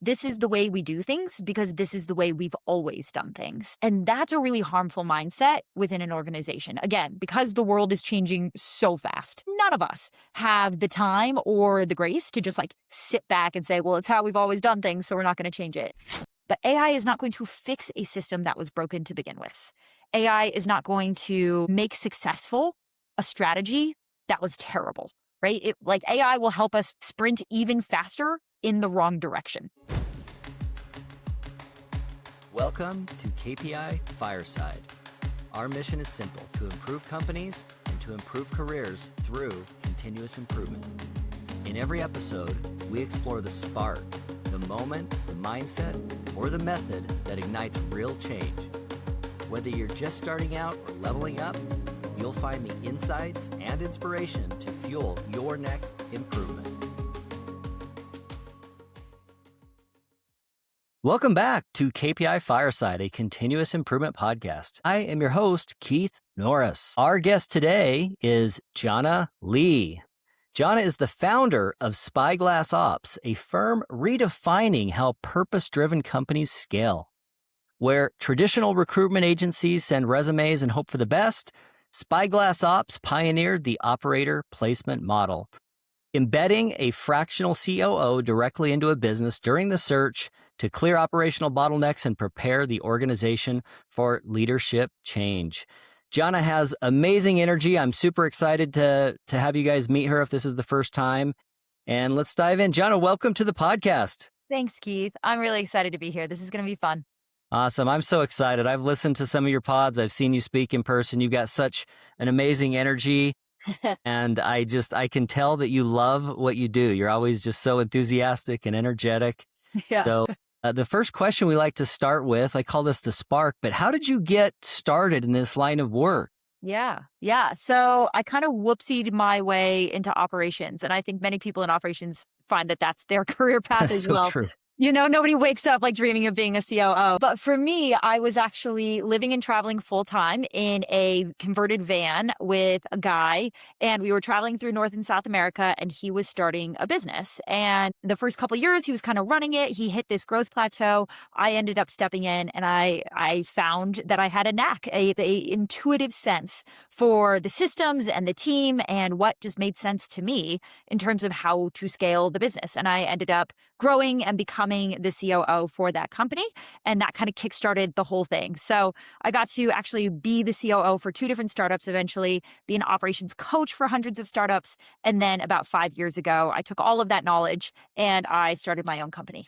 this is the way we do things because this is the way we've always done things. And that's a really harmful mindset within an organization. Again, because the world is changing so fast, none of us have the time or the grace to just like sit back and say, well, it's how we've always done things, so we're not going to change it. But AI is not going to fix a system that was broken to begin with. AI is not going to make successful a strategy that was terrible, right? Like AI will help us sprint even faster in the wrong direction. Welcome to KPI Fireside. Our mission is simple: to improve companies and to improve careers through continuous improvement. In every episode, we explore the spark, the moment, the mindset, or the method that ignites real change. Whether you're just starting out or leveling up, you'll find the insights and inspiration to fuel your next improvement. Welcome back to KPI Fireside, a continuous improvement podcast. I am your host, Keith Norris. Our guest today is Jhana Lee. Jhana is the founder of Spyglass Ops, a firm redefining how purpose-driven companies scale. Where traditional recruitment agencies send resumes and hope for the best, Spyglass Ops pioneered the operator placement model, embedding a fractional COO directly into a business during the search to clear operational bottlenecks and prepare the organization for leadership change. Jhana has amazing energy. I'm super excited to have you guys meet her if this is the first time. And let's dive in. Jhana, welcome to the podcast. Thanks, Keith. I'm really excited to be here. This is going to be fun. Awesome. I'm so excited. I've listened to some of your pods. I've seen you speak in person. You've got such an amazing energy. And I can tell that you love what you do. You're always just so enthusiastic and energetic. Yeah. So the first question we like to start with, I call this the spark, but how did you get started in this line of work? Yeah. So I kind of whoopsied my way into operations. And I think many people in operations find that that's their career path as well. True. You know, nobody wakes up like dreaming of being a COO. But for me, I was actually living and traveling full time in a converted van with a guy. And we were traveling through North and South America, and he was starting a business. And the first couple of years, he was kind of running it. He hit this growth plateau. I ended up stepping in, and I found that I had a knack, a intuitive sense for the systems and the team and what just made sense to me in terms of how to scale the business. And I ended up growing and becoming the COO for that company. And that kind of kickstarted the whole thing. So I got to actually be the COO for 2 different startups, eventually be an operations coach for hundreds of startups. And then about 5 years ago, I took all of that knowledge and I started my own company.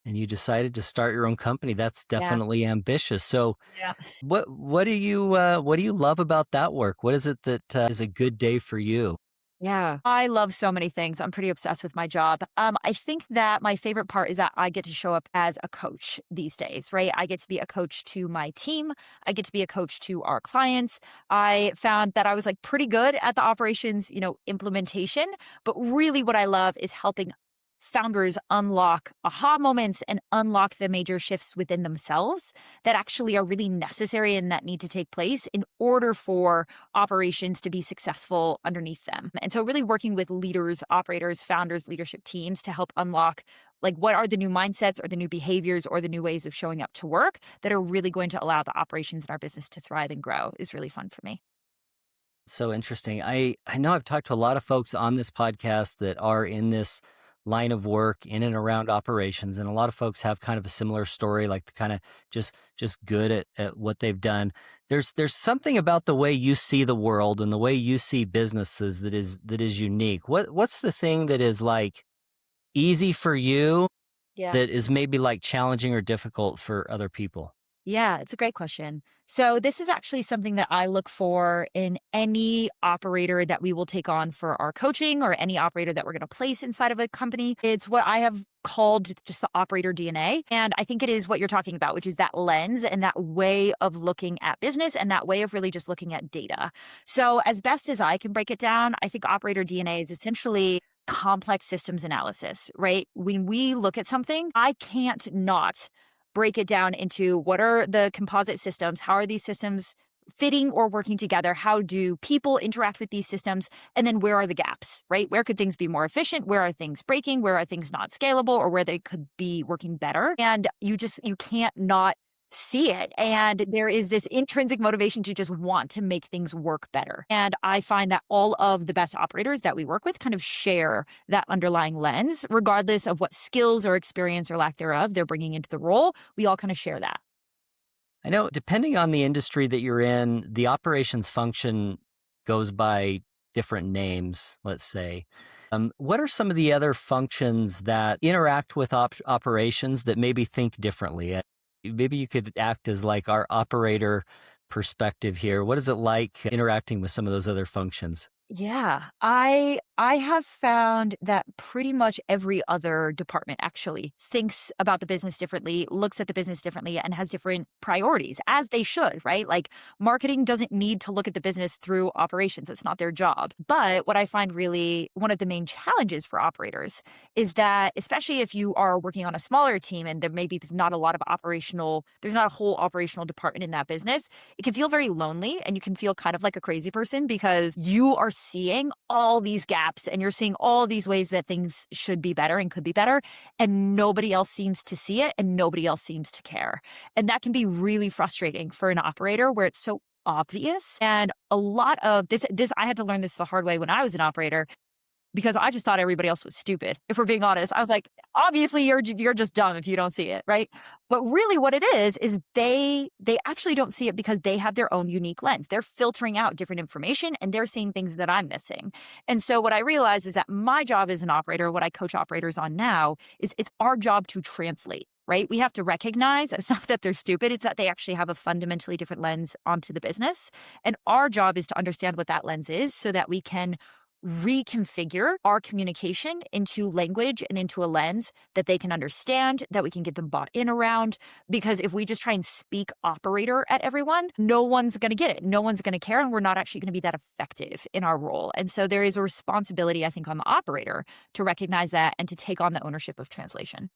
And you decided to start your own company. That's definitely ambitious. So Yeah. what do you love about that work? What is it that is a good day for you? Yeah. I love so many things. I'm pretty obsessed with my job. I think that my favorite part is that I get to show up as a coach these days, right? I get to be a coach to my team. I get to be a coach to our clients. I found that I was like pretty good at the operations, implementation, but really what I love is helping founders unlock aha moments and unlock the major shifts within themselves that actually are really necessary and that need to take place in order for operations to be successful underneath them. And so really working with leaders, operators, founders, leadership teams to help unlock like what are the new mindsets or the new behaviors or the new ways of showing up to work that are really going to allow the operations in our business to thrive and grow is really fun for me. So interesting. I know I've talked to a lot of folks on this podcast that are in this line of work in and around operations. And a lot of folks have kind of a similar story, like kind of just good at what they've done. There's something about the way you see the world and the way you see businesses that is unique. What's the thing that is like easy for you that is maybe like challenging or difficult for other people? Yeah, it's a great question. So this is actually something that I look for in any operator that we will take on for our coaching or any operator that we're going to place inside of a company. It's what I have called just the operator DNA. And I think it is what you're talking about, which is that lens and that way of looking at business and that way of really just looking at data. So as best as I can break it down, I think operator DNA is essentially complex systems analysis, right? When we look at something, I can't not break it down into what are the composite systems, how are these systems fitting or working together? How do people interact with these systems? And then where are the gaps, right? Where could things be more efficient? Where are things breaking? Where are things not scalable, or where they could be working better? And you can't not see it. And there is this intrinsic motivation to just want to make things work better. And I find that all of the best operators that we work with kind of share that underlying lens, regardless of what skills or experience or lack thereof they're bringing into the role. We all kind of share that. I know depending on the industry that you're in, the operations function goes by different names, let's say. What are some of the other functions that interact with operations that maybe think differently? Maybe you could act as like our operator perspective here. What is it like interacting with some of those other functions? Yeah, I have found that pretty much every other department actually thinks about the business differently, looks at the business differently, and has different priorities, as they should, right? Like marketing doesn't need to look at the business through operations. It's not their job. But what I find really one of the main challenges for operators is that, especially if you are working on a smaller team and there's not a lot of there's not a whole operational department in that business, it can feel very lonely and you can feel kind of like a crazy person because you are seeing all these gaps and you're seeing all these ways that things should be better and could be better, and nobody else seems to see it and nobody else seems to care. And that can be really frustrating for an operator where it's so obvious. And a lot of this I had to learn this the hard way when I was an operator, because I just thought everybody else was stupid. If we're being honest, I was like, obviously you're just dumb if you don't see it, right? But really what it is they actually don't see it because they have their own unique lens. They're filtering out different information and they're seeing things that I'm missing. And so what I realized is that my job as an operator, what I coach operators on now, is it's our job to translate. Right? We have to recognize it's not that they're stupid, it's that they actually have a fundamentally different lens onto the business. And our job is to understand what that lens is so that we can reconfigure our communication into language and into a lens that they can understand, that we can get them bought in around. Because if we just try and speak operator at everyone, no one's going to get it. No one's going to care. And we're not actually going to be that effective in our role. And so there is a responsibility, I think, on the operator to recognize that and to take on the ownership of translation.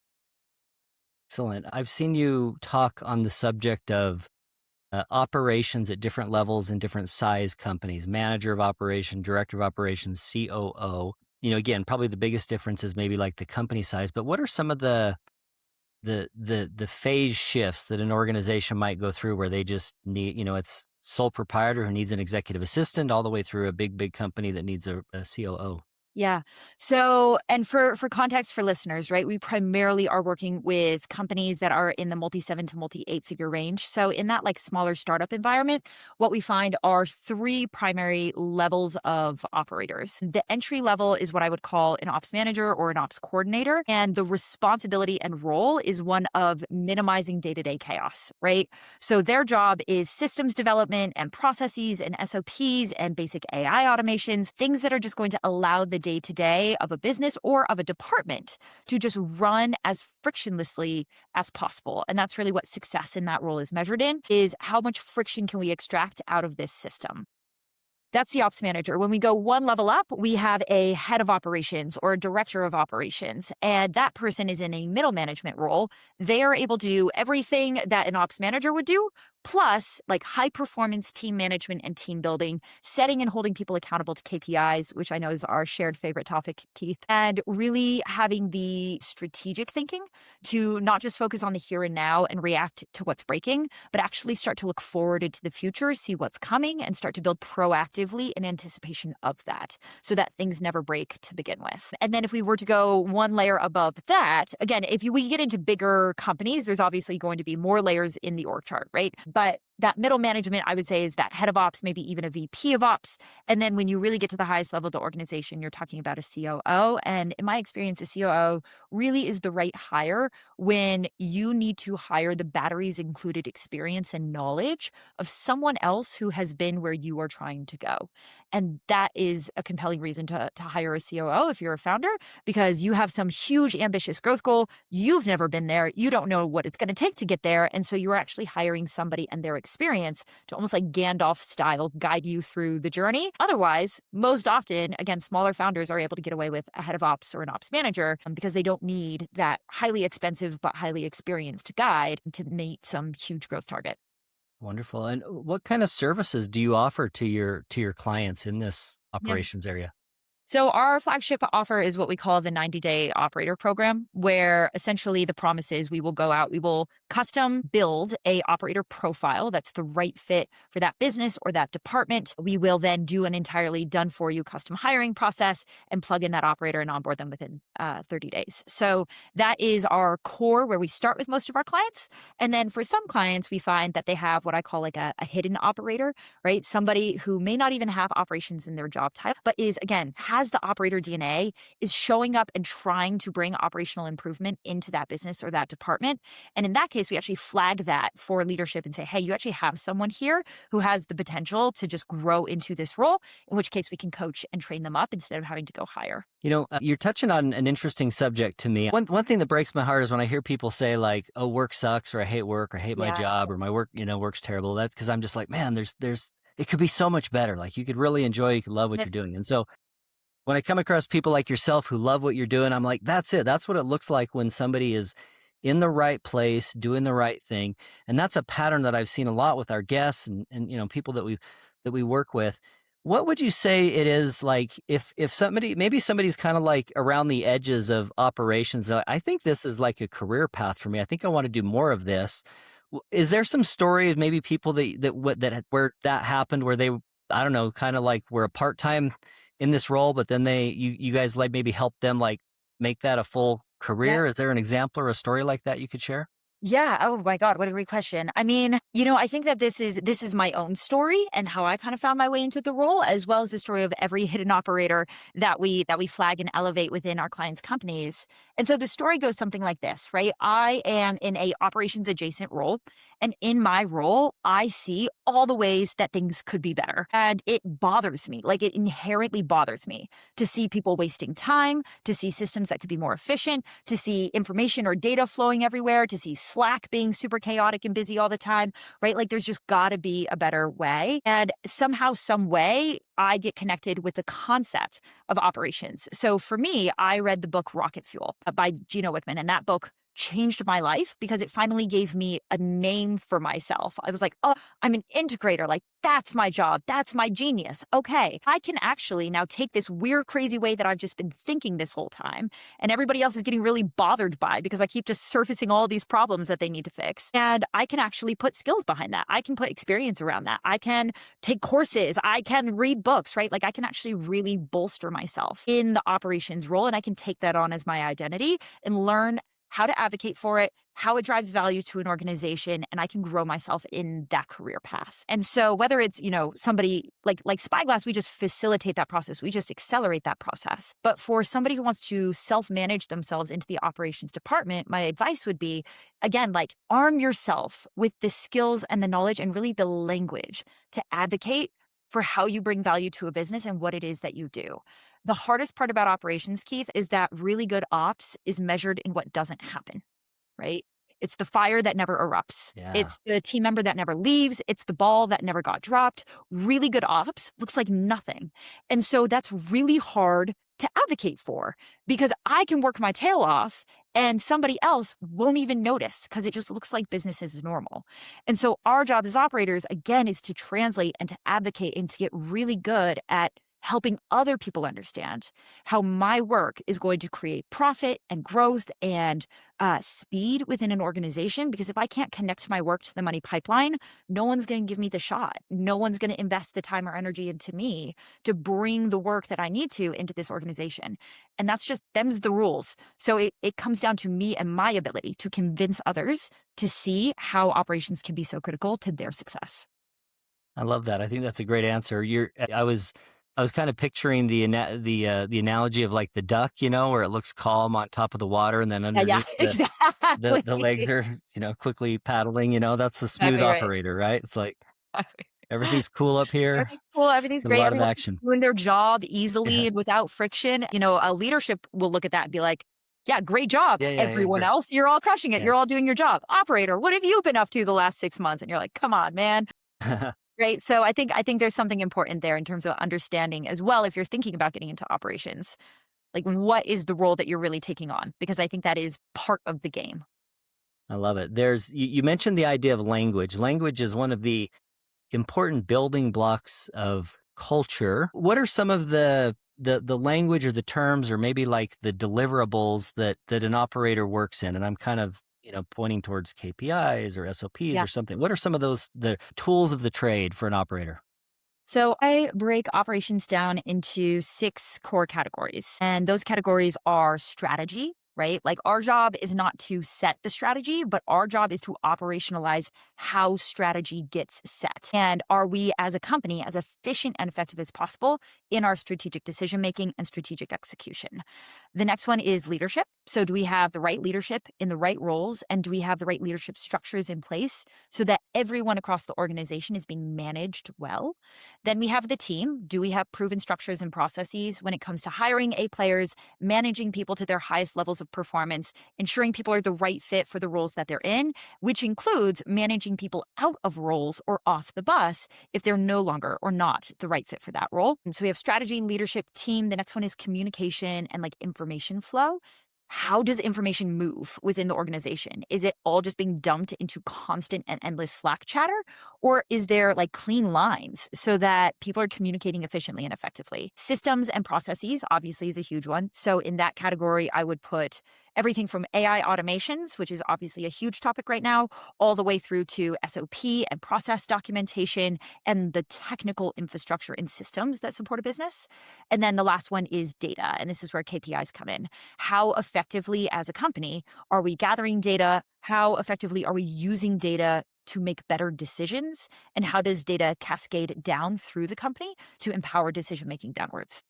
Excellent. I've seen you talk on the subject of operations at different levels in different size companies, manager of operation, director of operations, COO. Again, probably the biggest difference is maybe like the company size, but what are some of the phase shifts that an organization might go through where they just need, it's sole proprietor who needs an executive assistant all the way through a big company that needs a COO? Yeah. So, and for context for listeners, right, we primarily are working with companies that are in the multi-7 to multi-8 figure range. So in that like smaller startup environment, what we find are three primary levels of operators. The entry level is what I would call an ops manager or an ops coordinator. And the responsibility and role is one of minimizing day-to-day chaos, right? So their job is systems development and processes and SOPs and basic AI automations, things that are just going to allow the day-to-day of a business or of a department to just run as frictionlessly as possible. And that's really what success in that role is measured in, is how much friction can we extract out of this system. That's the ops manager. When we go one level up, we have a head of operations or a director of operations, and that person is in a middle management role. They are able to do everything that an ops manager would do, plus like high performance team management and team building, setting and holding people accountable to KPIs, which I know is our shared favorite topic, Keith, and really having the strategic thinking to not just focus on the here and now and react to what's breaking, but actually start to look forward into the future, see what's coming, and start to build proactively in anticipation of that so that things never break to begin with. And then if we were to go one layer above that, again, we get into bigger companies, there's obviously going to be more layers in the org chart, right? But that middle management, I would say, is that head of ops, maybe even a VP of ops. And then when you really get to the highest level of the organization, you're talking about a COO. And in my experience, a COO really is the right hire when you need to hire the batteries included experience and knowledge of someone else who has been where you are trying to go. And that is a compelling reason to hire a COO if you're a founder, because you have some huge ambitious growth goal. You've never been there. You don't know what it's going to take to get there. And so you're actually hiring somebody and their experience to almost like Gandalf style guide you through the journey. Otherwise, most often, again, smaller founders are able to get away with a head of ops or an ops manager because they don't need that highly expensive but highly experienced guide to meet some huge growth target. Wonderful. And what kind of services do you offer to your clients in this Yeah. operations area? So our flagship offer is what we call the 90-day operator program, where essentially the promise is we will go out, we will custom build a operator profile that's the right fit for that business or that department. We will then do an entirely done for you custom hiring process and plug in that operator and onboard them within 30 days. So that is our core where we start with most of our clients. And then for some clients, we find that they have what I call like a hidden operator, right? Somebody who may not even have operations in their job title, but is, again, has the operator DNA, is showing up and trying to bring operational improvement into that business or that department. And in that case, we actually flag that for leadership and say, hey, you actually have someone here who has the potential to just grow into this role, in which case we can coach and train them up instead of having to go hire. You're touching on an interesting subject to me. One thing that breaks my heart is when I hear people say like, "Oh, work sucks," or "I hate work," or "I hate my Yes. job," or "My work, work's terrible." That's because I'm just like, man, there's it could be so much better. Like you could really enjoy, you could love what you're Yes. doing. And so when I come across people like yourself who love what you're doing, I'm like, that's it. That's what it looks like when somebody is in the right place, doing the right thing. And that's a pattern that I've seen a lot with our guests and people that we work with. What would you say it is like if maybe somebody's kind of like around the edges of operations? I think this is like a career path for me. I think I want to do more of this. Is there some story of maybe people that where that happened where they, I don't know, kind of like were a part-time in this role, but then you guys like maybe help them like make that a full career? Is there an example or a story like that you could share? Yeah. Oh my God, what a great question. I mean, I think that this is my own story and how I kind of found my way into the role, as well as the story of every hidden operator that we flag and elevate within our clients' companies. And so the story goes something like this, right? I am in a operations adjacent role, and in my role, I see all the ways that things could be better. And it bothers me, like it inherently bothers me to see people wasting time, to see systems that could be more efficient, to see information or data flowing everywhere, to see Slack being super chaotic and busy all the time, right? Like there's just got to be a better way. And somehow, some way, I get connected with the concept of operations. So for me, I read the book Rocket Fuel by Gino Wickman, and that book changed my life because it finally gave me a name for myself. I was like, oh, I'm an integrator. Like, that's my job. That's my genius. Okay, I can actually now take this weird, crazy way that I've just been thinking this whole time, and everybody else is getting really bothered by because I keep just surfacing all these problems that they need to fix. And I can actually put skills behind that. I can put experience around that. I can take courses. I can read books, right? Like I can actually really bolster myself in the operations role, and I can take that on as my identity and learn how to advocate for it, how it drives value to an organization, and I can grow myself in that career path. And so whether it's, somebody like Spyglass, we just facilitate that process. We just accelerate that process. But for somebody who wants to self-manage themselves into the operations department, my advice would be, again, like arm yourself with the skills and the knowledge and really the language to advocate for how you bring value to a business and what it is that you do. The hardest part about operations, Keith, is that really good ops is measured in what doesn't happen, right? It's the fire that never erupts. Yeah. It's the team member that never leaves. It's the ball that never got dropped. Really good ops looks like nothing. And so that's really hard to advocate for because I can work my tail off and somebody else won't even notice because it just looks like business is normal. And so our job as operators, again, is to translate and to advocate and to get really good at helping other people understand how my work is going to create profit and growth and speed within an organization. Because if I can't connect my work to the money pipeline, no one's going to give me the shot. No one's going to invest the time or energy into me to bring the work that I need to into this organization. And that's just, them's the rules. So it comes down to me and my ability to convince others to see how operations can be so critical to their success. I love that. I think that's a great answer. I was kind of picturing the analogy of like the duck, where it looks calm on top of the water, and then Yeah, underneath exactly. the legs are quickly paddling. That's the smooth Exactly right. operator, right? It's like everything's cool up here. Everything's cool. Everything's There's a great. lot of Everyone's action. doing their job easily Yeah, and without friction. A leadership will look at that and be like, yeah, great job. yeah, Everyone great. else, you're all crushing it. Yeah. You're all doing your job. Operator, what have you been up to the last 6 months? And you're like, come on, man. Right. So I think there's something important there in terms of understanding as well if you're thinking about getting into operations. Like what is the role that you're really taking on? Because I think that is part of the game. I love it. You mentioned the idea of language. Language is one of the important building blocks of culture. What are some of the language or the terms or maybe like the deliverables that an operator works in? And I'm kind of, pointing towards KPIs or SOPs Yeah. or something. What are some of the tools of the trade for an operator? So I break operations down into 6 core categories. And those categories are strategy, right? Like our job is not to set the strategy, but our job is to operationalize how strategy gets set. And are we as a company as efficient and effective as possible in our strategic decision making and strategic execution? The next one is leadership. So do we have the right leadership in the right roles, and do we have the right leadership structures in place so that everyone across the organization is being managed well? Then we have the team. Do we have proven structures and processes when it comes to hiring A players, managing people to their highest levels of performance, ensuring people are the right fit for the roles that they're in, which includes managing people out of roles or off the bus if they're no longer or not the right fit for that role. And so we have strategy, leadership, team. The next one is communication and like information flow. How does information move within the organization? Is it all just being dumped into constant and endless Slack chatter? Or is there like clean lines so that people are communicating efficiently and effectively? Systems and processes obviously is a huge one. So in that category, I would put everything from AI automations, which is obviously a huge topic right now, all the way through to SOP and process documentation and the technical infrastructure and systems that support a business. And then the last one is data. And this is where KPIs come in. How effectively as a company are we gathering data? How effectively are we using data to make better decisions? And how does data cascade down through the company to empower decision making downwards?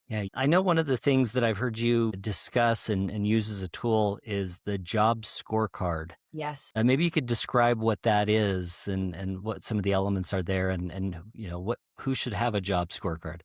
Yeah, I know one of the things that I've heard you discuss and use as a tool is the job scorecard. Yes. Maybe you could describe what that is and what some of the elements are there and who should have a job scorecard.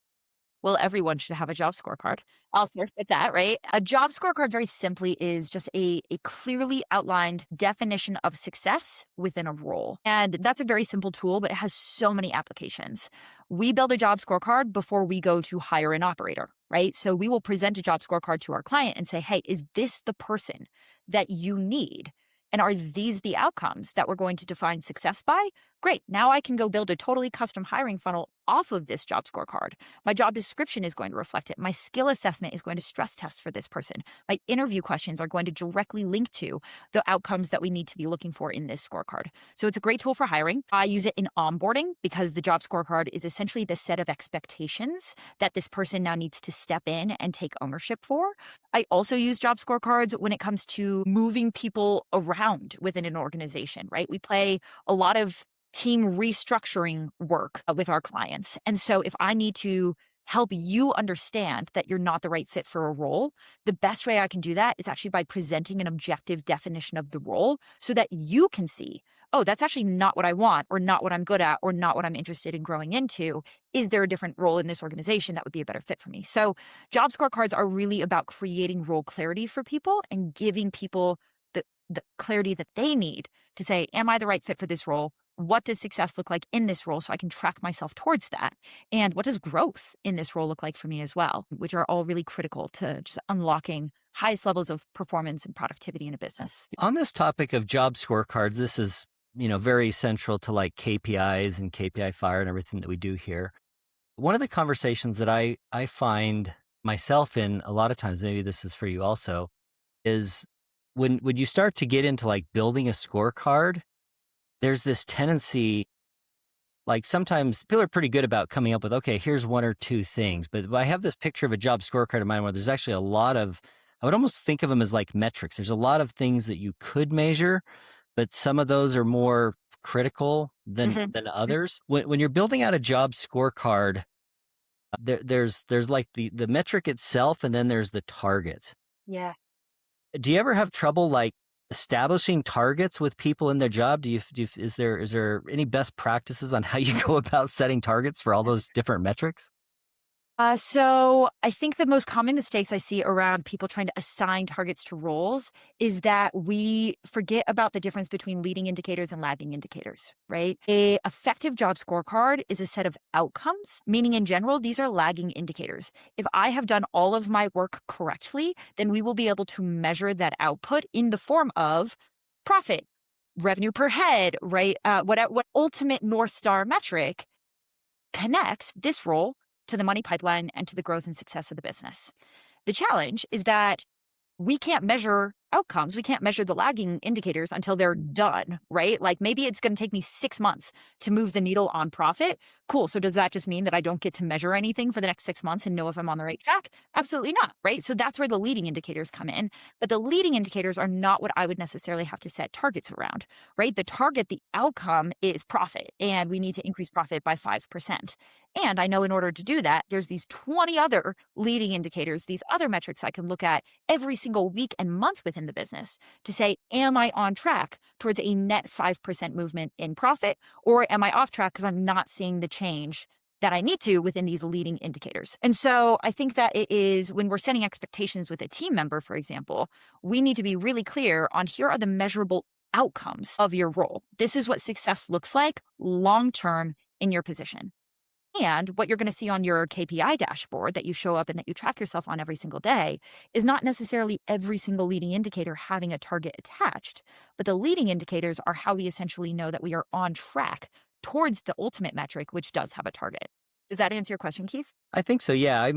Well, everyone should have a job scorecard. I'll start with that, right? A job scorecard, very simply, is just a clearly outlined definition of success within a role. And that's a very simple tool, but it has so many applications. We build a job scorecard before we go to hire an operator, right? So we will present a job scorecard to our client and say, hey, is this the person that you need? And are these the outcomes that we're going to define success by? Great. Now I can go build a totally custom hiring funnel off of this job scorecard. My job description is going to reflect it. My skill assessment is going to stress test for this person. My interview questions are going to directly link to the outcomes that we need to be looking for in this scorecard. So it's a great tool for hiring. I use it in onboarding because the job scorecard is essentially the set of expectations that this person now needs to step in and take ownership for. I also use job scorecards when it comes to moving people around within an organization, right? We play a lot of team restructuring work with our clients. And so if I need to help you understand that you're not the right fit for a role, the best way I can do that is actually by presenting an objective definition of the role so that you can see, oh, that's actually not what I want or not what I'm good at or not what I'm interested in growing into. Is there a different role in this organization that would be a better fit for me? So job scorecards are really about creating role clarity for people and giving people the clarity that they need to say, am I the right fit for this role? What does success look like in this role so I can track myself towards that? And what does growth in this role look like for me as well, which are all really critical to just unlocking highest levels of performance and productivity in a business. On this topic of job scorecards, this is, very central to like KPIs and KPI fire and everything that we do here. One of the conversations that I find myself in a lot of times, maybe this is for you also, is when you start to get into like building a scorecard, there's this tendency, like sometimes people are pretty good about coming up with, okay, here's one or two things. But I have this picture of a job scorecard in mind where there's actually a lot of, I would almost think of them as like metrics. There's a lot of things that you could measure, but some of those are more critical than others. When you're building out a job scorecard, there's like the metric itself, and then there's the target. Yeah. Do you ever have trouble like establishing targets with people in their job? Is there any best practices on how you go about setting targets for all those different metrics? So I think the most common mistakes I see around people trying to assign targets to roles is that we forget about the difference between leading indicators and lagging indicators, right? A effective job scorecard is a set of outcomes, meaning in general, these are lagging indicators. If I have done all of my work correctly, then we will be able to measure that output in the form of profit, revenue per head, right? What ultimate North Star metric connects this role to the money pipeline and to the growth and success of the business. The challenge is that we can't measure outcomes. We can't measure the lagging indicators until they're done, right? Like maybe it's going to take me 6 months to move the needle on profit. Cool. So does that just mean that I don't get to measure anything for the next 6 months and know if I'm on the right track? Absolutely not, right? So that's where the leading indicators come in. But the leading indicators are not what I would necessarily have to set targets around, right? The target, the outcome is profit, and we need to increase profit by 5%. And I know in order to do that, there's these 20 other leading indicators, these other metrics I can look at every single week and month within the business to say, am I on track towards a net 5% movement in profit, or am I off track because I'm not seeing the change that I need to within these leading indicators? And so I think that it is when we're setting expectations with a team member, for example, we need to be really clear on here are the measurable outcomes of your role. This is what success looks like long-term in your position. And what you're going to see on your KPI dashboard that you show up and that you track yourself on every single day is not necessarily every single leading indicator having a target attached, but the leading indicators are how we essentially know that we are on track towards the ultimate metric, which does have a target. Does that answer your question, Keith? I think so. Yeah.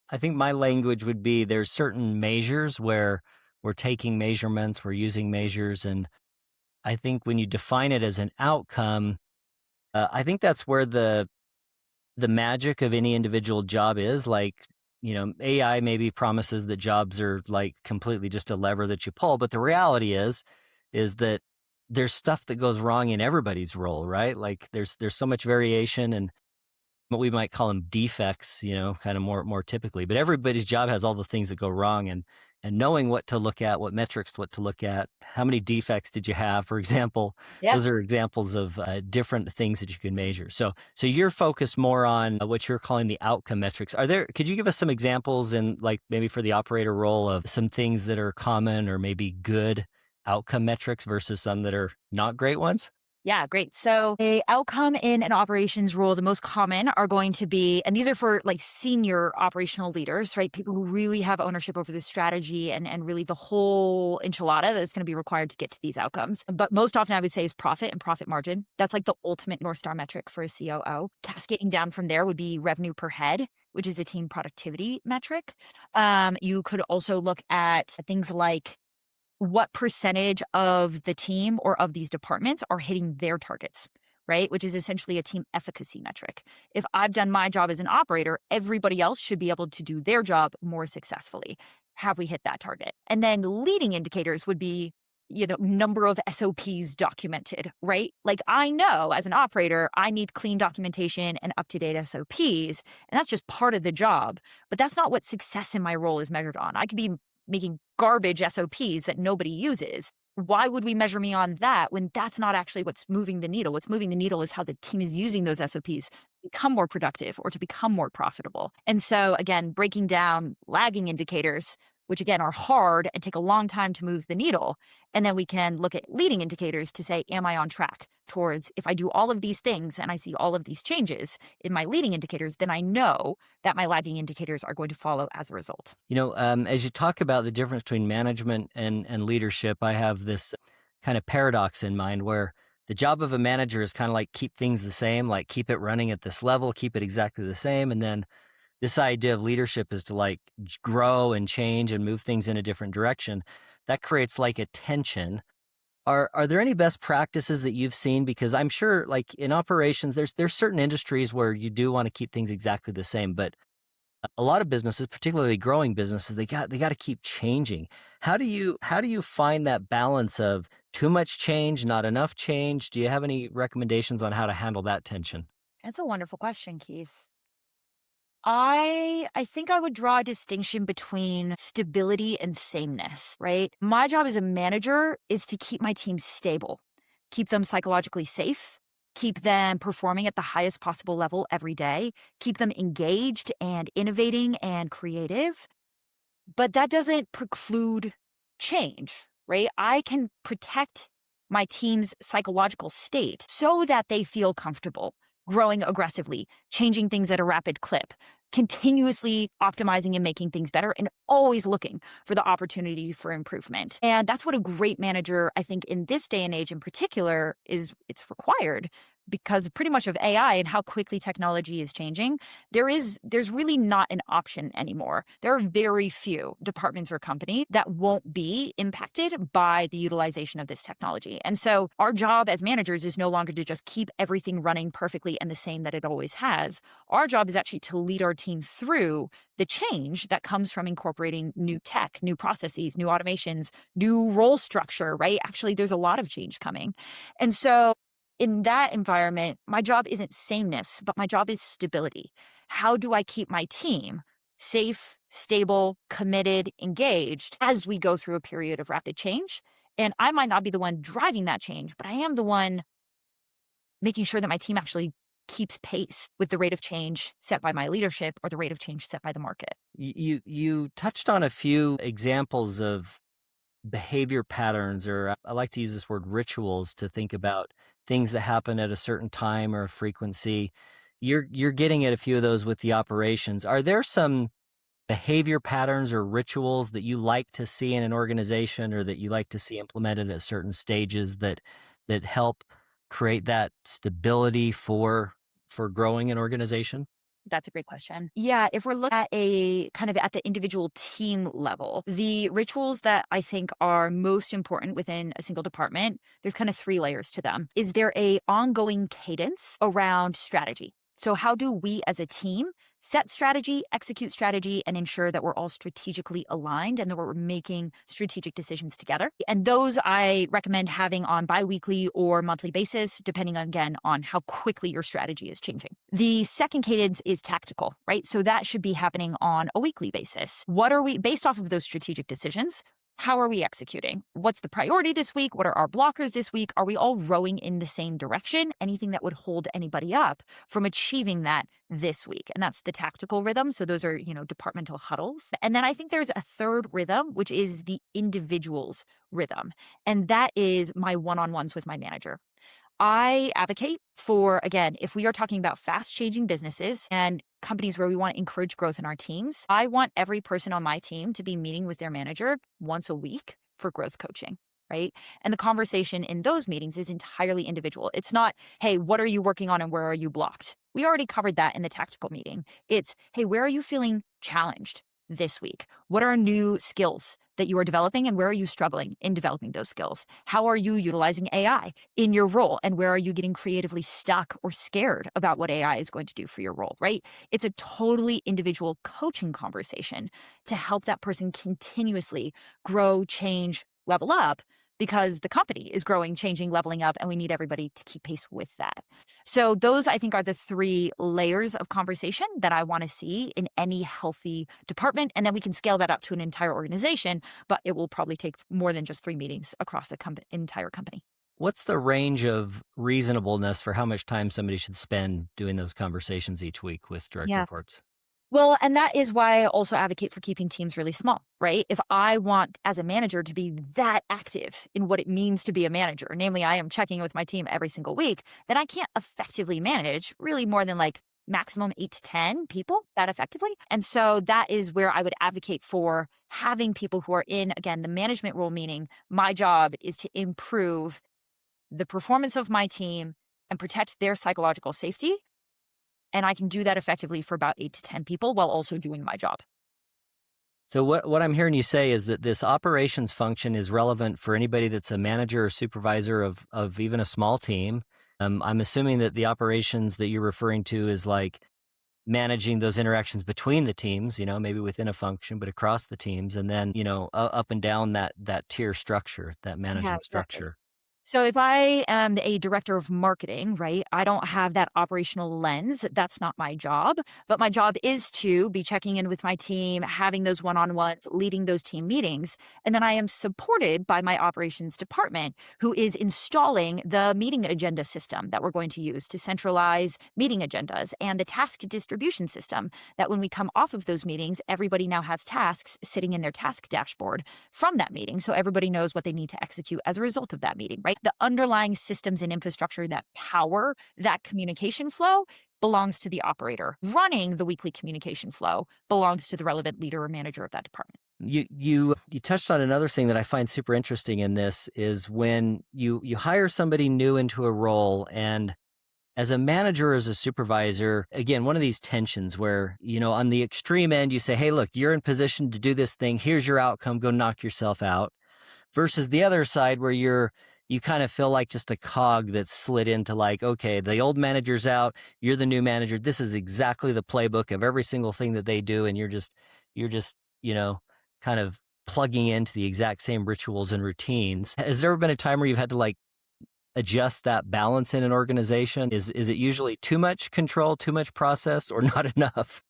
I think my language would be there's certain measures where we're taking measurements, we're using measures. And I think when you define it as an outcome, I think that's where the magic of any individual job is. Like, AI maybe promises that jobs are like completely just a lever that you pull, but the reality is that there's stuff that goes wrong in everybody's role, right? Like there's so much variation and what we might call them defects, kind of more typically, but everybody's job has all the things that go wrong, and knowing what to look at, what metrics, what to look at, how many defects did you have, for example, Yeah. those are examples of different things that you can measure. So you're focused more on what you're calling the outcome metrics. Could you give us some examples in like maybe for the operator role of some things that are common or maybe good outcome metrics versus some that are not great ones? Yeah, great. So a outcome in an operations role, the most common are going to be, and these are for like senior operational leaders, right? People who really have ownership over the strategy and really the whole enchilada that's going to be required to get to these outcomes. But most often I would say is profit and profit margin. That's like the ultimate North Star metric for a COO. Cascading down from there would be revenue per head, which is a team productivity metric. You could also look at things like what percentage of the team or of these departments are hitting their targets, right? Which is essentially a team efficacy metric. If I've done my job as an operator, everybody else should be able to do their job more successfully. Have we hit that target? And then leading indicators would be, number of SOPs documented, right? Like I know as an operator, I need clean documentation and up-to-date SOPs, and that's just part of the job. But that's not what success in my role is measured on. I could be making garbage SOPs that nobody uses. Why would we measure me on that when that's not actually what's moving the needle? What's moving the needle is how the team is using those SOPs to become more productive or to become more profitable. And so again, breaking down lagging indicators, which again are hard and take a long time to move the needle. And then we can look at leading indicators to say, am I on track towards, if I do all of these things and I see all of these changes in my leading indicators, then I know that my lagging indicators are going to follow as a result. As you talk about the difference between management and leadership, I have this kind of paradox in mind where the job of a manager is kind of like keep things the same, like keep it running at this level, keep it exactly the same. And then this idea of leadership is to like grow and change and move things in a different direction. That creates like a tension. Are there any best practices that you've seen? Because I'm sure like in operations, there's certain industries where you do want to keep things exactly the same, but a lot of businesses, particularly growing businesses, they got to keep changing. How do you find that balance of too much change, not enough change? Do you have any recommendations on how to handle that tension? That's a wonderful question, Keith. I think I would draw a distinction between stability and sameness, right? My job as a manager is to keep my team stable, keep them psychologically safe, keep them performing at the highest possible level every day, keep them engaged and innovating and creative. But that doesn't preclude change, right? I can protect my team's psychological state so that they feel comfortable growing aggressively, changing things at a rapid clip, continuously optimizing and making things better and always looking for the opportunity for improvement. And that's what a great manager, I think in this day and age in particular, it's required because pretty much of AI and how quickly technology is changing, there's really not an option anymore. There are very few departments or companies that won't be impacted by the utilization of this technology. And so our job as managers is no longer to just keep everything running perfectly and the same that it always has. Our job is actually to lead our team through the change that comes from incorporating new tech, new processes, new automations, new role structure, right? Actually, there's a lot of change coming. And so in that environment, my job isn't sameness, but my job is stability. How do I keep my team safe, stable, committed, engaged as we go through a period of rapid change? And I might not be the one driving that change, but I am the one making sure that my team actually keeps pace with the rate of change set by my leadership or the rate of change set by the market. You touched on a few examples of behavior patterns, or I like to use this word rituals to think about things that happen at a certain time or frequency. You're getting at a few of those with the operations. Are there some behavior patterns or rituals that you like to see in an organization or that you like to see implemented at certain stages that help create that stability for growing an organization? That's a great question. Yeah, if we're looking at a kind of at the individual team level, the rituals that I think are most important within a single department, there's kind of three layers to them. Is there a ongoing cadence around strategy? So how do we as a team set strategy, execute strategy, and ensure that we're all strategically aligned and that we're making strategic decisions together? And those I recommend having on biweekly or monthly basis, depending on, again, on how quickly your strategy is changing. The second cadence is tactical, right? So that should be happening on a weekly basis. What are we, based off of those strategic decisions, how are we executing? What's the priority this week? What are our blockers this week? Are we all rowing in the same direction? Anything that would hold anybody up from achieving that this week? And that's the tactical rhythm. So those are, departmental huddles. And then I think there's a third rhythm, which is the individual's rhythm. And that is my one-on-ones with my manager. I advocate for, again, if we are talking about fast changing businesses and companies where we want to encourage growth in our teams, I want every person on my team to be meeting with their manager once a week for growth coaching, right? And the conversation in those meetings is entirely individual. It's not, hey, what are you working on and where are you blocked? We already covered that in the tactical meeting. It's, hey, where are you feeling challenged this week? What are new skills that you are developing and where are you struggling in developing those skills? How are you utilizing AI in your role and where are you getting creatively stuck or scared about what AI is going to do for your role, right? It's a totally individual coaching conversation to help that person continuously grow, change, level up because the company is growing, changing, leveling up, and we need everybody to keep pace with that. So those, I think, are the three layers of conversation that I want to see in any healthy department. And then we can scale that up to an entire organization, but it will probably take more than just 3 meetings across the entire company. What's the range of reasonableness for how much time somebody should spend doing those conversations each week with direct reports? Well, and that is why I also advocate for keeping teams really small, right? If I want as a manager to be that active in what it means to be a manager, namely I am checking with my team every single week, then I can't effectively manage really more than like maximum 8 to 10 people that effectively. And so that is where I would advocate for having people who are in, again, the management role, meaning my job is to improve the performance of my team and protect their psychological safety. And I can do that effectively for about 8 to 10 people while also doing my job. So what I'm hearing you say is that this operations function is relevant for anybody that's a manager or supervisor of even a small team. I'm assuming that the operations that you're referring to is like managing those interactions between the teams, maybe within a function, but across the teams, and then, up and down that tier structure, that management structure. So if I am a director of marketing, right, I don't have that operational lens. That's not my job. But my job is to be checking in with my team, having those one-on-ones, leading those team meetings. And then I am supported by my operations department, who is installing the meeting agenda system that we're going to use to centralize meeting agendas and the task distribution system that when we come off of those meetings, everybody now has tasks sitting in their task dashboard from that meeting. So everybody knows what they need to execute as a result of that meeting, right? The underlying systems and infrastructure that power that communication flow belongs to the operator. Running the weekly communication flow belongs to the relevant leader or manager of that department. You touched on another thing that I find super interesting in this is when you hire somebody new into a role, and as a manager, as a supervisor, again, one of these tensions where, on the extreme end, you say, hey, look, you're in position to do this thing. Here's your outcome. Go knock yourself out. Versus the other side where you kind of feel like just a cog that's slid into like, okay, the old manager's out. You're the new manager. This is exactly the playbook of every single thing that they do. And you're just, kind of plugging into the exact same rituals and routines. Has there ever been a time where you've had to like adjust that balance in an organization? Is it usually too much control, too much process, or not enough?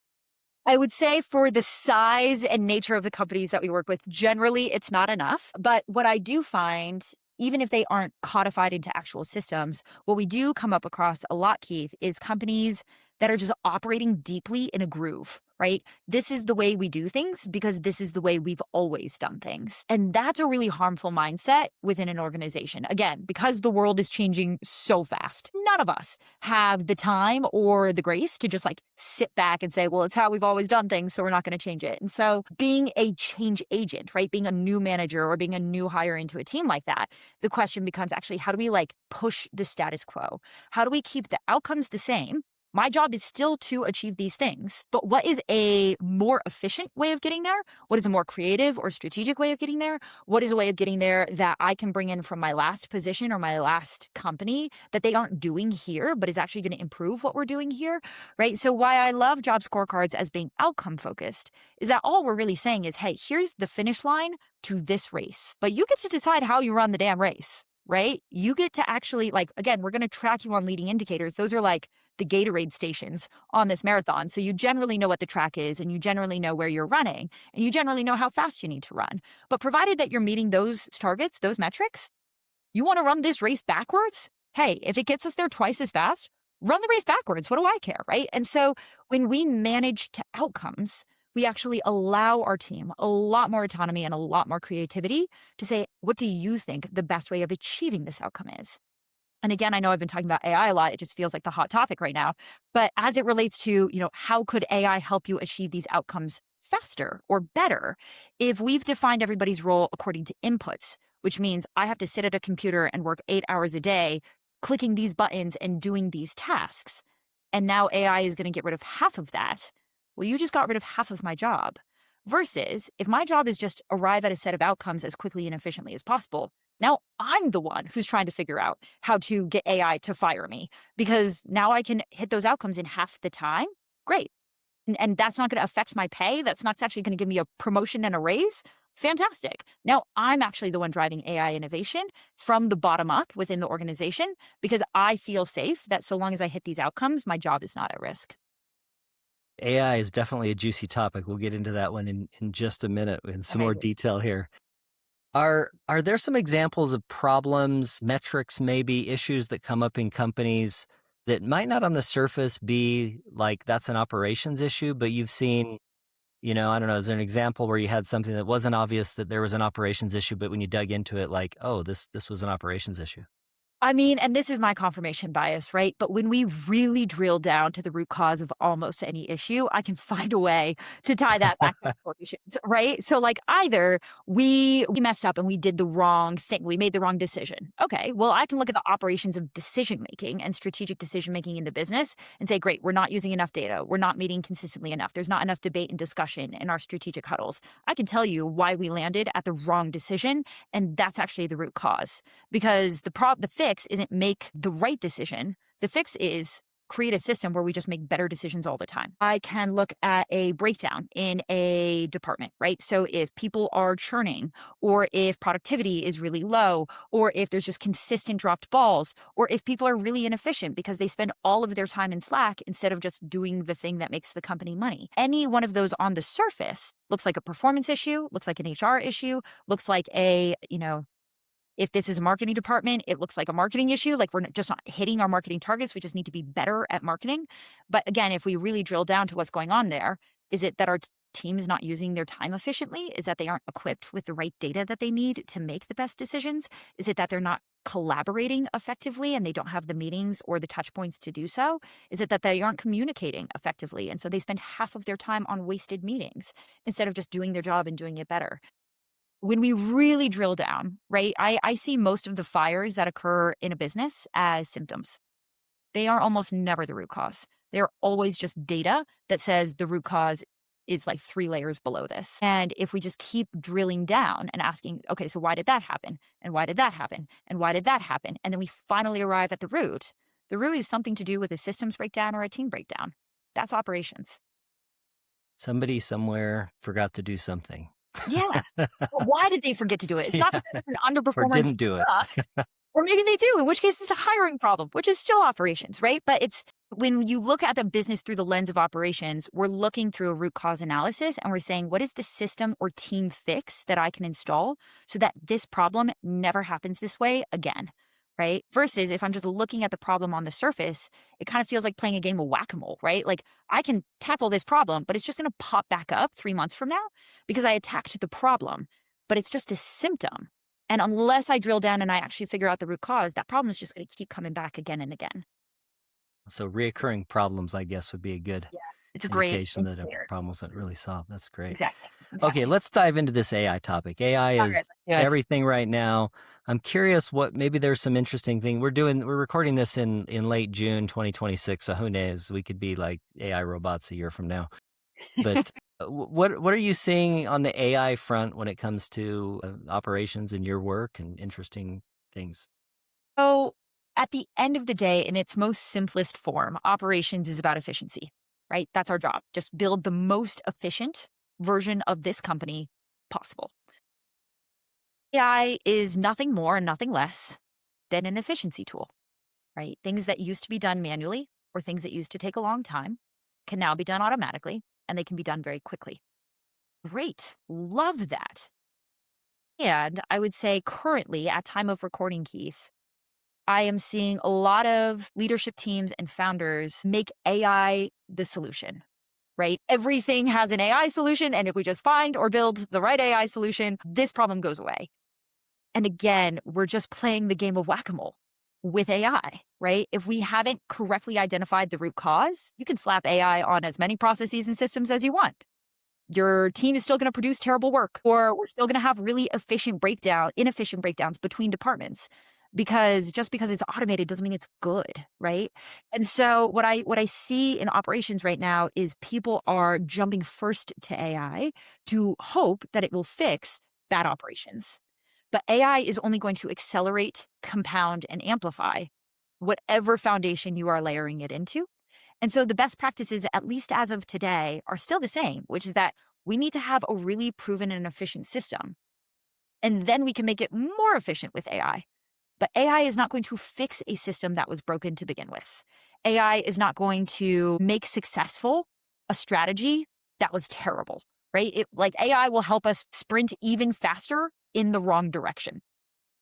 I would say for the size and nature of the companies that we work with, generally it's not enough. But what I do find, even if they aren't codified into actual systems, what we do come up across a lot, Keith, is companies that are just operating deeply in a groove, right? This is the way we do things because this is the way we've always done things. And that's a really harmful mindset within an organization. Again, because the world is changing so fast, none of us have the time or the grace to just like sit back and say, well, it's how we've always done things, so we're not going to change it. And so being a change agent, right? Being a new manager or being a new hire into a team like that, the question becomes actually, how do we like push the status quo? How do we keep the outcomes the same? My job is still to achieve these things, but what is a more efficient way of getting there? What is a more creative or strategic way of getting there? What is a way of getting there that I can bring in from my last position or my last company that they aren't doing here, but is actually going to improve what we're doing here, right? So why I love job scorecards as being outcome focused is that all we're really saying is, hey, here's the finish line to this race, but you get to decide how you run the damn race, right? You get to actually like, again, we're going to track you on leading indicators. Those are like the Gatorade stations on this marathon. So you generally know what the track is and you generally know where you're running and you generally know how fast you need to run. But provided that you're meeting those targets, those metrics, you want to run this race backwards? Hey, if it gets us there twice as fast, run the race backwards. What do I care, right? And so when we manage to outcomes, we actually allow our team a lot more autonomy and a lot more creativity to say, what do you think the best way of achieving this outcome is? And again, I know I've been talking about AI a lot. It just feels like the hot topic right now. But as it relates to, how could AI help you achieve these outcomes faster or better? If we've defined everybody's role according to inputs, which means I have to sit at a computer and work 8 hours a day, clicking these buttons and doing these tasks. And now AI is going to get rid of half of that. Well, you just got rid of half of my job. Versus if my job is just arrive at a set of outcomes as quickly and efficiently as possible, now I'm the one who's trying to figure out how to get AI to fire me because now I can hit those outcomes in half the time. Great. And that's not going to affect my pay. That's not actually going to give me a promotion and a raise. Fantastic. Now I'm actually the one driving AI innovation from the bottom up within the organization because I feel safe that so long as I hit these outcomes, my job is not at risk. AI is definitely a juicy topic. We'll get into that one in just a minute in some more detail here. Are there some examples of problems, metrics, maybe issues that come up in companies that might not on the surface be like that's an operations issue, but you've seen, I don't know, is there an example where you had something that wasn't obvious that there was an operations issue, but when you dug into it, like, oh, this was an operations issue? I mean, and this is my confirmation bias, right? But when we really drill down to the root cause of almost any issue, I can find a way to tie that back to operations, right? So like either we messed up and we did the wrong thing. We made the wrong decision. Okay, well, I can look at the operations of decision-making and strategic decision-making in the business and say, great, we're not using enough data. We're not meeting consistently enough. There's not enough debate and discussion in our strategic huddles. I can tell you why we landed at the wrong decision. And that's actually the root cause because the fix isn't make the right decision. The fix is create a system where we just make better decisions all the time. I can look at a breakdown in a department, right? So if people are churning or if productivity is really low or if there's just consistent dropped balls or if people are really inefficient because they spend all of their time in Slack instead of just doing the thing that makes the company money. Any one of those on the surface looks like a performance issue, looks like an HR issue, looks like a, if this is a marketing department, it looks like a marketing issue. Like we're just not hitting our marketing targets. We just need to be better at marketing. But again, if we really drill down to what's going on there, is it that our team is not using their time efficiently? Is that they aren't equipped with the right data that they need to make the best decisions? Is it that they're not collaborating effectively and they don't have the meetings or the touch points to do so, is it that they aren't communicating effectively. And so they spend half of their time on wasted meetings instead of just doing their job and doing it better. When we really drill down, right, I see most of the fires that occur in a business as symptoms. They are almost never the root cause. They're always just data that says the root cause is like 3 layers below this. And if we just keep drilling down and asking, okay, so why did that happen? And why did that happen? And why did that happen? And then we finally arrive at the root. The root is something to do with a systems breakdown or a team breakdown. That's operations. Somebody somewhere forgot to do something. Yeah. But why did they forget to do it? It's not Yeah. because it's an underperformer. Or didn't do it. Or maybe they do, in which case it's a hiring problem, which is still operations, right? But it's when you look at the business through the lens of operations, we're looking through a root cause analysis and we're saying, what is the system or team fix that I can install so that this problem never happens this way again, right? Versus if I'm just looking at the problem on the surface, it kind of feels like playing a game of whack-a-mole, right? Like I can tackle this problem, but it's just going to pop back up 3 months from now because I attacked the problem, but it's just a symptom. And unless I drill down and I actually figure out the root cause, that problem is just going to keep coming back again and again. So reoccurring problems, I guess, would be a good It's a great indication that a indicator. problem wasn't really solved. That's great. Exactly. Okay, let's dive into this AI topic. AI All is right, let's do it. everything right now. I'm curious what maybe there's some interesting thing. We're recording this in late June 2026. So who knows? We could be like AI robots a year from now. But what are you seeing on the AI front when it comes to operations in your work and interesting things? So at the end of the day, in its most simplest form, operations is about efficiency, right? That's our job. Just build the most efficient version of this company possible. AI is nothing more and nothing less than an efficiency tool, right? Things that used to be done manually or things that used to take a long time can now be done automatically and they can be done very quickly. Great. Love that. And I would say currently at time of recording, Keith, I am seeing a lot of leadership teams and founders make AI the solution, right? Everything has an AI solution. And if we just find or build the right AI solution, this problem goes away. And again, we're just playing the game of whack-a-mole with AI, right? If we haven't correctly identified the root cause, you can slap AI on as many processes and systems as you want. Your team is still going to produce terrible work, or we're still going to have really inefficient breakdowns between departments because just because it's automated doesn't mean it's good, right? And so what I see in operations right now is people are jumping first to AI to hope that it will fix bad operations. But AI is only going to accelerate, compound, and amplify whatever foundation you are layering it into. And so the best practices, at least as of today, are still the same, which is that we need to have a really proven and efficient system. And then we can make it more efficient with AI. But AI is not going to fix a system that was broken to begin with. AI is not going to make successful a strategy that was terrible, right? Like AI will help us sprint even faster in the wrong direction.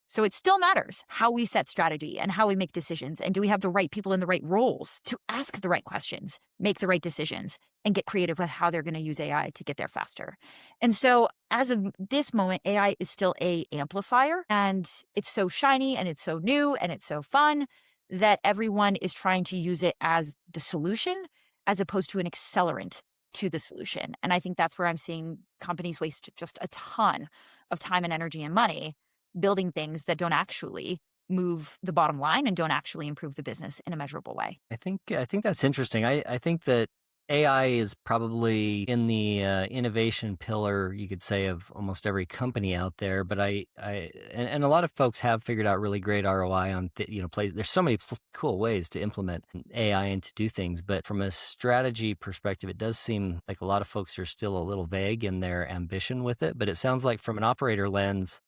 So it still matters how we set strategy and how we make decisions. And do we have the right people in the right roles to ask the right questions, make the right decisions, and get creative with how they're going to use AI to get there faster. And so as of this moment, AI is still a amplifier, and it's so shiny and it's so new and it's so fun that everyone is trying to use it as the solution as opposed to an accelerant to the solution. And I think that's where I'm seeing companies waste just a ton of time and energy and money building things that don't actually move the bottom line and don't actually improve the business in a measurable way. I think that's interesting. I think that AI is probably in the innovation pillar, you could say, of almost every company out there. But and a lot of folks have figured out really great ROI on plays. There's so many cool ways to implement AI and to do things. But from a strategy perspective, it does seem like a lot of folks are still a little vague in their ambition with it. But it sounds like from an operator lens,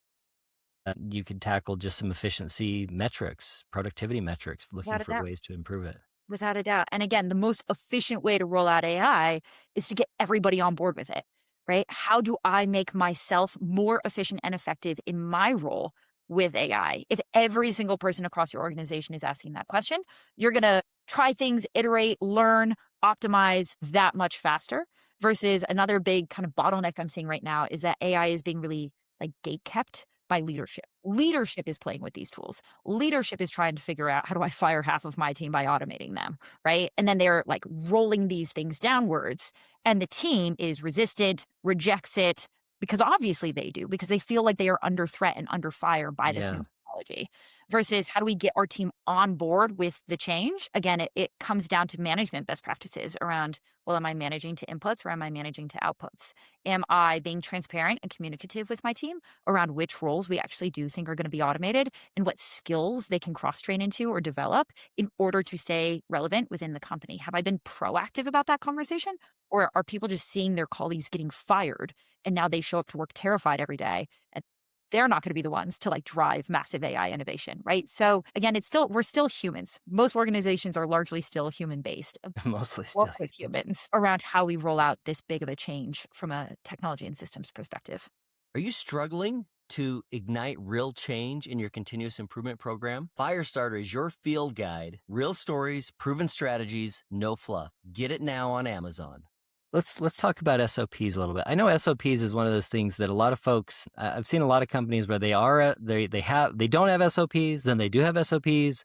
you could tackle just some efficiency metrics, productivity metrics, looking Without a for doubt. ways to improve it. Without a doubt. And again, the most efficient way to roll out AI is to get everybody on board with it, right? How do I make myself more efficient and effective in my role with AI? If every single person across your organization is asking that question, you're going to try things, iterate, learn, optimize that much faster versus another big kind of bottleneck I'm seeing right now is that AI is being really like gate kept by leadership. Leadership is playing with these tools. Leadership is trying to figure out, how do I fire half of my team by automating them, right? And then they're like rolling these things downwards, and the team is resistant, rejects it, because obviously they do, because they feel like they are under threat and under fire by this new Yeah. technology. Versus, how do we get our team on board with the change? Again, it comes down to management best practices around, well, am I managing to inputs or am I managing to outputs? Am I being transparent and communicative with my team around which roles we actually do think are going to be automated and what skills they can cross train into or develop in order to stay relevant within the company? Have I been proactive about that conversation? Or are people just seeing their colleagues getting fired and now they show up to work terrified every day? And they're not going to be the ones to like drive massive AI innovation, right? So again, we're still humans. Most organizations are largely still human based. Mostly Work still. with humans around how we roll out this big of a change from a technology and systems perspective. Are you struggling to ignite real change in your continuous improvement program? Firestarter is your field guide. Real stories, proven strategies, no fluff. Get it now on Amazon. Let's talk about SOPs a little bit. I know SOPs is one of those things that a lot of folks, I've seen a lot of companies where they don't have SOPs, then they do have SOPs.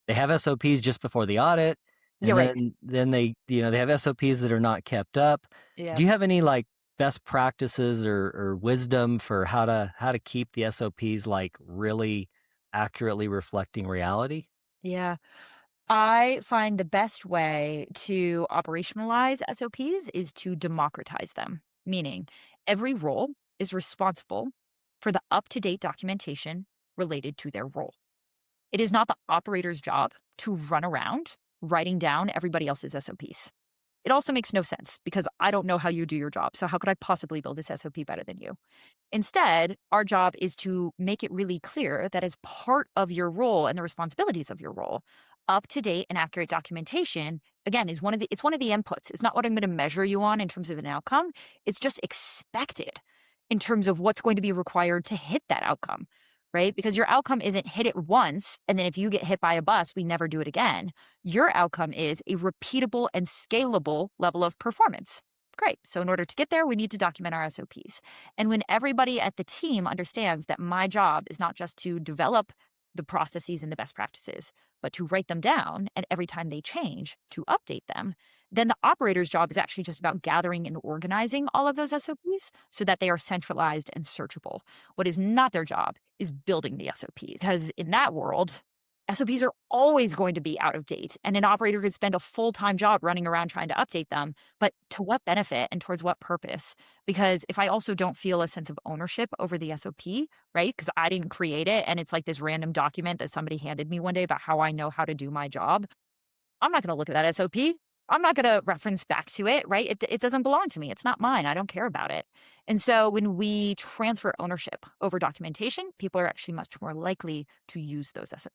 They have SOPs just before the audit, You're and right. then they have SOPs that are not kept up. Yeah. Do you have any like best practices or wisdom for how to keep the SOPs like really accurately reflecting reality? Yeah. I find the best way to operationalize SOPs is to democratize them, meaning every role is responsible for the up to date documentation related to their role. It is not the operator's job to run around writing down everybody else's SOPs. It also makes no sense because I don't know how you do your job. So, how could I possibly build this SOP better than you? Instead, our job is to make it really clear that as part of your role and the responsibilities of your role, up to date and accurate documentation, again, is it's one of the inputs. It's not what I'm going to measure you on in terms of an outcome. It's just expected in terms of what's going to be required to hit that outcome, right? Because your outcome isn't hit it once, and then if you get hit by a bus, we never do it again. Your outcome is a repeatable and scalable level of performance. Great. So in order to get there, we need to document our SOPs. And when everybody at the team understands that my job is not just to develop the processes and the best practices, but to write them down, and every time they change, to update them, then the operator's job is actually just about gathering and organizing all of those SOPs so that they are centralized and searchable. What is not their job is building the SOPs, because in that world, SOPs are always going to be out of date, and an operator could spend a full-time job running around trying to update them. But to what benefit and towards what purpose? Because if I also don't feel a sense of ownership over the SOP, right? Because I didn't create it and it's like this random document that somebody handed me one day about how I know how to do my job, I'm not going to look at that SOP. I'm not going to reference back to it, right? It doesn't belong to me. It's not mine. I don't care about it. And so when we transfer ownership over documentation, people are actually much more likely to use those SOPs.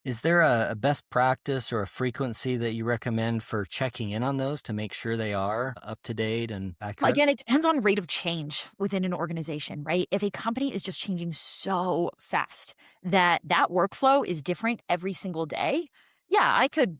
Is there a best practice or a frequency that you recommend for checking in on those to make sure they are up to date and accurate? Again, it depends on rate of change within an organization, right? If a company is just changing so fast that workflow is different every single day, yeah, I could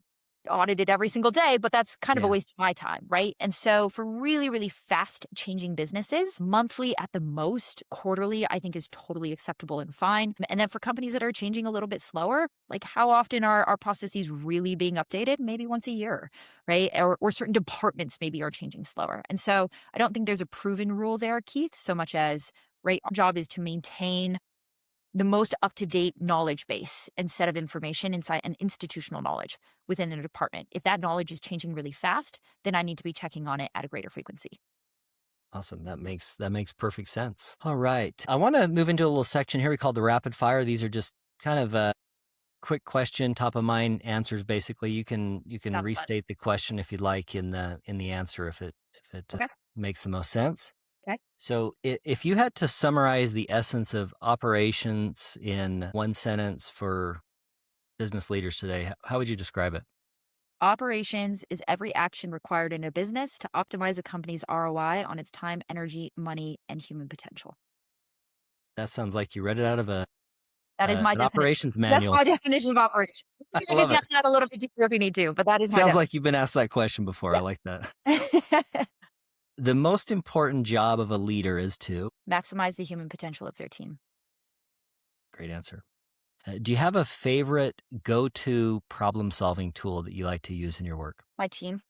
audit it every single day, but that's kind of a Yeah. waste of my time, right? And so for really, really fast changing businesses, monthly at the most, quarterly, I think is totally acceptable and fine. And then for companies that are changing a little bit slower, like how often are our processes really being updated? Maybe once a year, right? Or certain departments maybe are changing slower. And so I don't think there's a proven rule there, Keith, so much as, right, our job is to maintain the most up-to-date knowledge base and set of information inside an institutional knowledge within a department. If that knowledge is changing really fast, then I need to be checking on it at a greater frequency. Awesome. That makes perfect sense. All right. I want to move into a little section here we call the rapid fire. These are just kind of a quick question, top of mind answers. Basically, you can Sounds fun. restate the question if you'd like in the answer if it Okay. makes the most sense. Okay. So if you had to summarize the essence of operations in one sentence for business leaders today, how would you describe it? Operations is every action required in a business to optimize a company's ROI on its time, energy, money, and human potential. That sounds like you read it out of That is my an definition. operations That's manual. my definition of operation. I We can love get it. that a little bit deeper if we need to, but that is my Sounds like you've been asked that question before. I like that. definition. The most important job of a leader is to Maximize the human potential of their team. Great answer. Do you have a favorite go-to problem-solving tool that you like to use in your work? My team.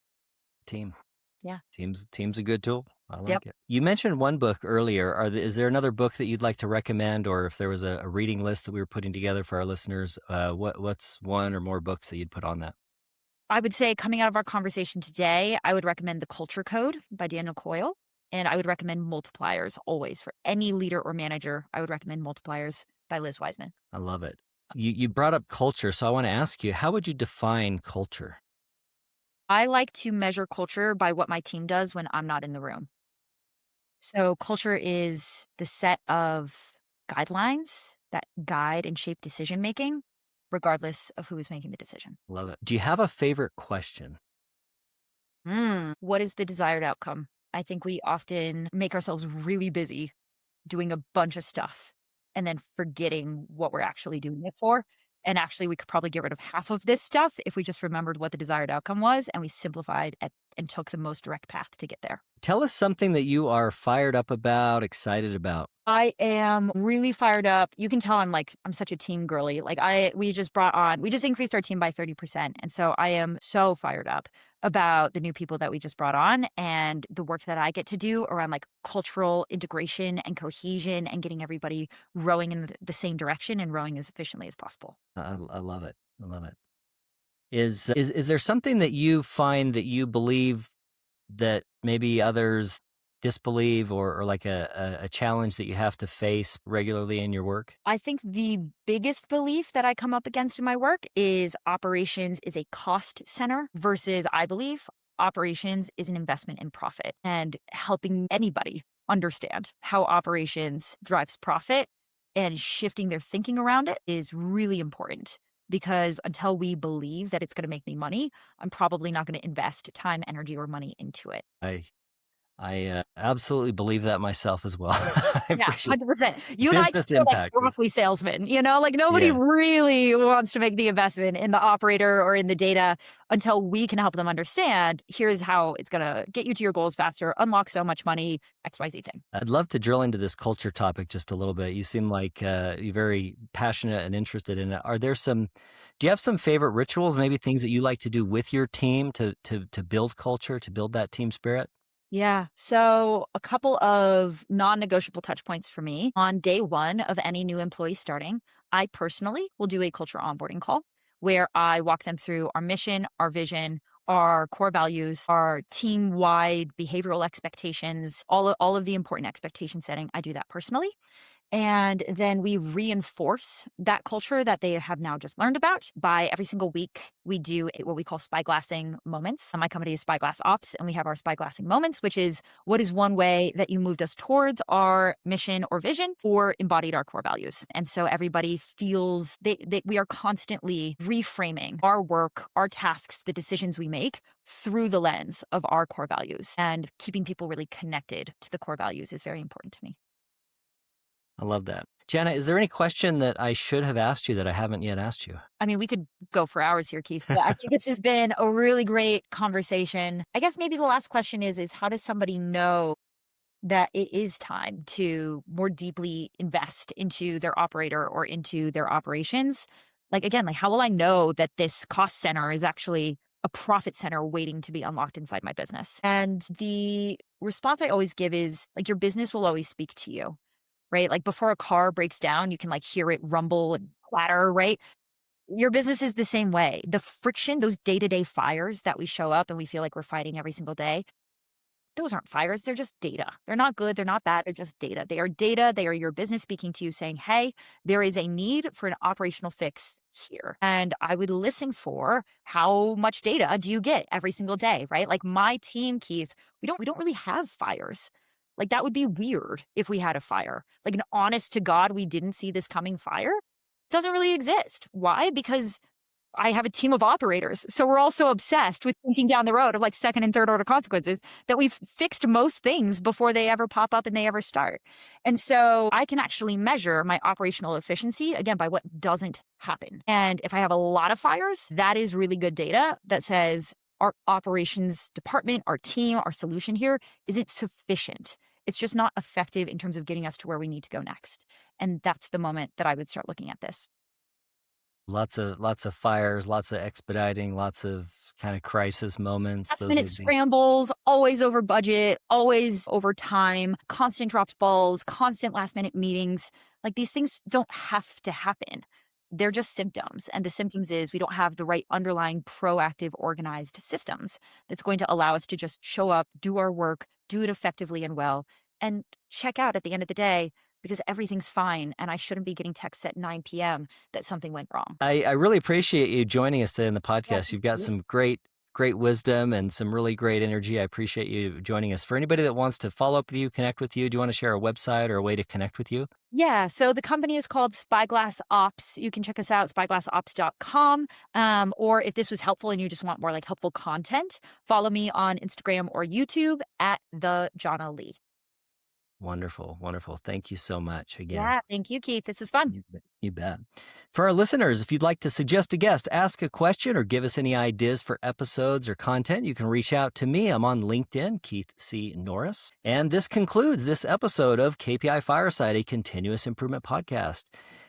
Team. Yeah. Team's a good tool. I Yep. like it. You mentioned one book earlier. Is there another book that you'd like to recommend, or if there was a reading list that we were putting together for our listeners, what's one or more books that you'd put on that? I would say coming out of our conversation today, I would recommend The Culture Code by Daniel Coyle. And I would recommend Multipliers always for any leader or manager. I would recommend Multipliers by Liz Wiseman. I love it. You brought up culture, so I want to ask you, how would you define culture? I like to measure culture by what my team does when I'm not in the room. So culture is the set of guidelines that guide and shape decision making, regardless of who is making the decision. Love it. Do you have a favorite question? What is the desired outcome? I think we often make ourselves really busy doing a bunch of stuff and then forgetting what we're actually doing it for. And actually, we could probably get rid of half of this stuff if we just remembered what the desired outcome was and we simplified it and took the most direct path to get there. Tell us something that you are fired up about, excited about. I am really fired up. You can tell I'm such a team girly. We just increased our team by 30%. And so I am so fired up about the new people that we just brought on and the work that I get to do around like cultural integration and cohesion and getting everybody rowing in the same direction and rowing as efficiently as possible. I love it. I love it. Is there something that you find that you believe that maybe others disbelieve, or like a challenge that you have to face regularly in your work? I think the biggest belief that I come up against in my work is operations is a cost center versus I believe operations is an investment in profit, and helping anybody understand how operations drives profit and shifting their thinking around it is really important. Because until we believe that it's going to make me money, I'm probably not going to invest time, energy, or money into it. I absolutely believe that myself as well. I Yeah, appreciate 100%. You and I business feel like impact. broccoli salesmen, like nobody Yeah. really wants to make the investment in the operator or in the data until we can help them understand, here's how it's going to get you to your goals faster, unlock so much money, XYZ thing. I'd love to drill into this culture topic just a little bit. You seem like you're very passionate and interested in it. Do you have some favorite rituals, maybe things that you like to do with your team to build culture, to build that team spirit? Yeah. So a couple of non-negotiable touch points for me. On day one of any new employee starting, I personally will do a culture onboarding call where I walk them through our mission, our vision, our core values, our team-wide behavioral expectations, all of the important expectation setting. I do that personally. And then we reinforce that culture that they have now just learned about by every single week. We do what we call spyglassing moments. So my company is Spyglass Ops, and we have our spyglassing moments, which is what is one way that you moved us towards our mission or vision or embodied our core values. And so everybody feels that we are constantly reframing our work, our tasks, the decisions we make through the lens of our core values. And keeping people really connected to the core values is very important to me. I love that. Jhana, is there any question that I should have asked you that I haven't yet asked you? I mean, we could go for hours here, Keith. But I think this has been a really great conversation. I guess maybe the last question is how does somebody know that it is time to more deeply invest into their operator or into their operations? Again, how will I know that this cost center is actually a profit center waiting to be unlocked inside my business? And the response I always give is your business will always speak to you. Right? Before a car breaks down, you can hear it rumble and clatter, right? Your business is the same way. The friction, those day-to-day fires that we show up and we feel like we're fighting every single day, those aren't fires. They're just data. They're not good. They're not bad. They're just data. They are data. They are your business speaking to you saying, hey, there is a need for an operational fix here. And I would listen for how much data do you get every single day, right? My team, Keith, we don't really have fires. That would be weird if we had a fire. An honest to God, we didn't see this coming fire doesn't really exist. Why? Because I have a team of operators. So we're also obsessed with thinking down the road of second and third order consequences that we've fixed most things before they ever pop up and they ever start. And so I can actually measure my operational efficiency, again, by what doesn't happen. And if I have a lot of fires, that is really good data that says our operations department, our team, our solution here isn't sufficient. It's just not effective in terms of getting us to where we need to go next. And that's the moment that I would start looking at this. Lots of fires, lots of expediting, lots of kind of crisis moments. Last Those minute would be scrambles, always over budget, always over time, constant dropped balls, constant last minute meetings. Like these things don't have to happen. They're just symptoms. And the symptoms is we don't have the right underlying proactive, organized systems that's going to allow us to just show up, do our work, do it effectively and well, and check out at the end of the day because everything's fine. And I shouldn't be getting texts at 9 p.m. that something went wrong. I really appreciate you joining us today in the Yeah, podcast. You've got thanks. some great wisdom and some really great energy. I appreciate you joining us. For anybody that wants to follow up with you, connect with you, do you want to share a website or a way to connect with you? Yeah, so the company is called Spyglass Ops. You can check us out, spyglassops.com. Or if this was helpful and you just want more like helpful content, follow me on Instagram or YouTube at the Jhana Lee. Wonderful, wonderful. Thank you so much again. Yeah, thank you, Keith. This is fun. You bet. For our listeners, if you'd like to suggest a guest, ask a question, or give us any ideas for episodes or content, you can reach out to me. I'm on LinkedIn, Keith C. Norris. And this concludes this episode of KPI Fireside, a continuous improvement podcast.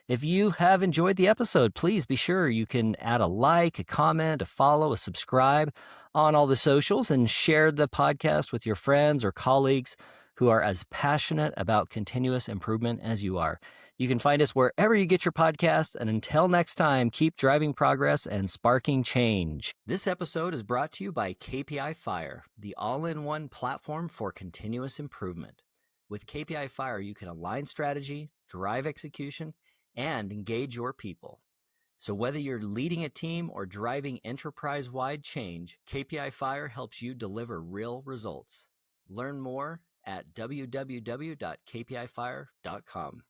If you have enjoyed the episode, please be sure you can add a like, a comment, a follow, a subscribe on all the socials, and share the podcast with your friends or colleagues who are as passionate about continuous improvement as you are. You can find us wherever you get your podcasts. And until next time, keep driving progress and sparking change. This episode is brought to you by KPI Fire, the all-in-one platform for continuous improvement. With KPI Fire, you can align strategy, drive execution, and engage your people. So whether you're leading a team or driving enterprise-wide change, KPI Fire helps you deliver real results. Learn more at www.kpifire.com.